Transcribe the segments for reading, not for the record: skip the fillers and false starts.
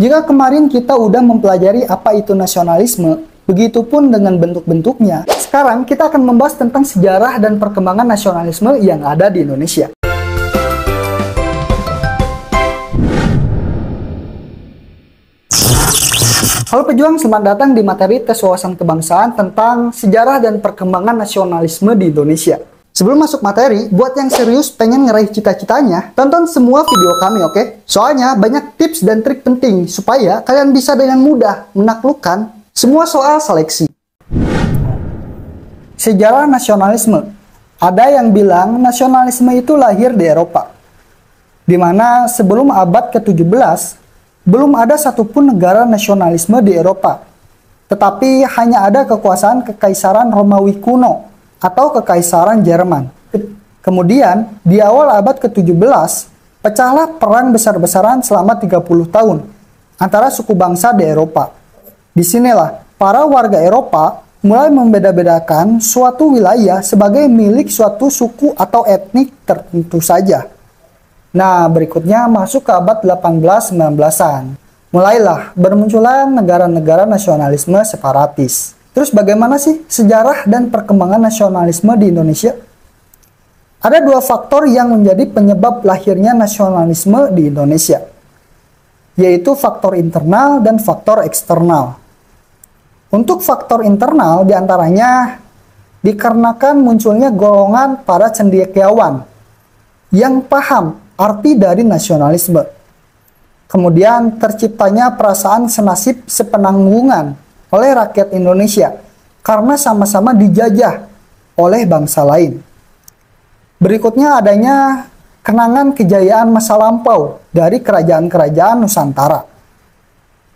Jika kemarin kita udah mempelajari apa itu nasionalisme, begitupun dengan bentuk-bentuknya, sekarang kita akan membahas tentang sejarah dan perkembangan nasionalisme yang ada di Indonesia. Halo pejuang, selamat datang di materi tes wawasan kebangsaan tentang sejarah dan perkembangan nasionalisme di Indonesia. Sebelum masuk materi, buat yang serius pengen ngeraih cita-citanya, tonton semua video kami, oke? Soalnya banyak tips dan trik penting supaya kalian bisa dengan mudah menaklukkan semua soal seleksi. Sejarah nasionalisme. Ada yang bilang nasionalisme itu lahir di Eropa, di mana sebelum abad ke-17, belum ada satupun negara nasionalisme di Eropa, tetapi hanya ada kekuasaan Kekaisaran Romawi kuno atau Kekaisaran Jerman. Kemudian, di awal abad ke-17, pecahlah perang besar-besaran selama 30 tahun antara suku bangsa di Eropa. Disinilah, para warga Eropa mulai membeda-bedakan suatu wilayah sebagai milik suatu suku atau etnik tertentu saja. Nah, berikutnya masuk ke abad 18-19-an. Mulailah bermunculan negara-negara nasionalisme separatis. Terus bagaimana sih sejarah dan perkembangan nasionalisme di Indonesia? Ada dua faktor yang menjadi penyebab lahirnya nasionalisme di Indonesia, yaitu faktor internal dan faktor eksternal. Untuk faktor internal diantaranya dikarenakan munculnya golongan para cendekiawan yang paham arti dari nasionalisme. Kemudian terciptanya perasaan senasib sepenanggungan oleh rakyat Indonesia karena sama-sama dijajah oleh bangsa lain. Berikutnya adanya kenangan kejayaan masa lampau dari kerajaan-kerajaan Nusantara.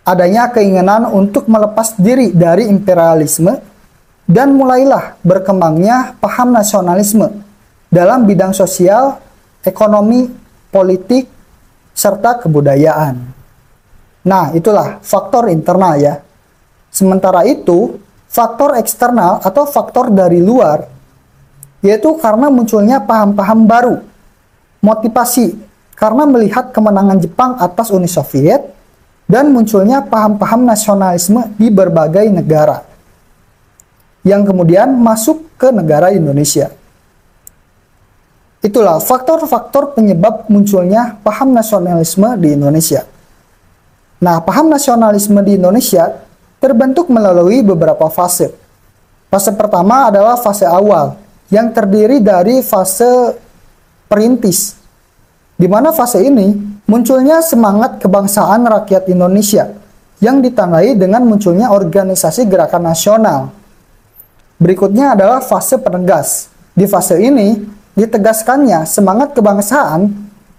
Adanya keinginan untuk melepas diri dari imperialisme dan mulailah berkembangnya paham nasionalisme dalam bidang sosial, ekonomi, politik, serta kebudayaan. Nah, itulah faktor internal ya. Sementara itu, faktor eksternal atau faktor dari luar, yaitu karena munculnya paham-paham baru, motivasi karena melihat kemenangan Jepang atas Uni Soviet, dan munculnya paham-paham nasionalisme di berbagai negara, yang kemudian masuk ke negara Indonesia. Itulah faktor-faktor penyebab munculnya paham nasionalisme di Indonesia. Nah, paham nasionalisme di Indonesia terbentuk melalui beberapa fase. Fase pertama adalah fase awal, yang terdiri dari fase perintis, di mana fase ini munculnya semangat kebangsaan rakyat Indonesia, yang ditandai dengan munculnya organisasi gerakan nasional. Berikutnya adalah fase penegas. Di fase ini, ditegaskannya semangat kebangsaan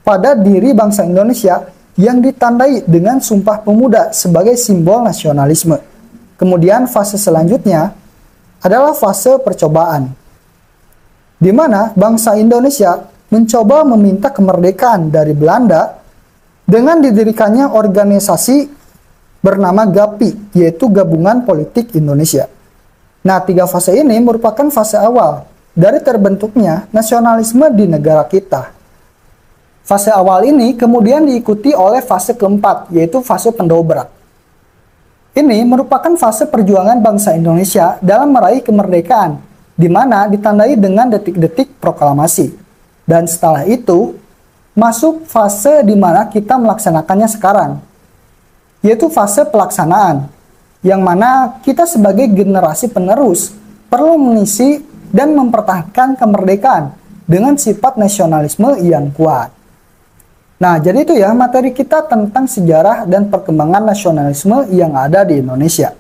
pada diri bangsa Indonesia yang ditandai dengan Sumpah Pemuda sebagai simbol nasionalisme. Kemudian fase selanjutnya adalah fase percobaan, di mana bangsa Indonesia mencoba meminta kemerdekaan dari Belanda dengan didirikannya organisasi bernama GAPI, yaitu Gabungan Politik Indonesia. Nah, tiga fase ini merupakan fase awal dari terbentuknya nasionalisme di negara kita. Fase awal ini kemudian diikuti oleh fase keempat, yaitu fase pendobrak. Ini merupakan fase perjuangan bangsa Indonesia dalam meraih kemerdekaan, di mana ditandai dengan detik-detik proklamasi. Dan setelah itu, masuk fase di mana kita melaksanakannya sekarang, yaitu fase pelaksanaan, yang mana kita sebagai generasi penerus perlu mengisi dan mempertahankan kemerdekaan dengan sifat nasionalisme yang kuat. Nah, jadi itu ya materi kita tentang sejarah dan perkembangan nasionalisme yang ada di Indonesia.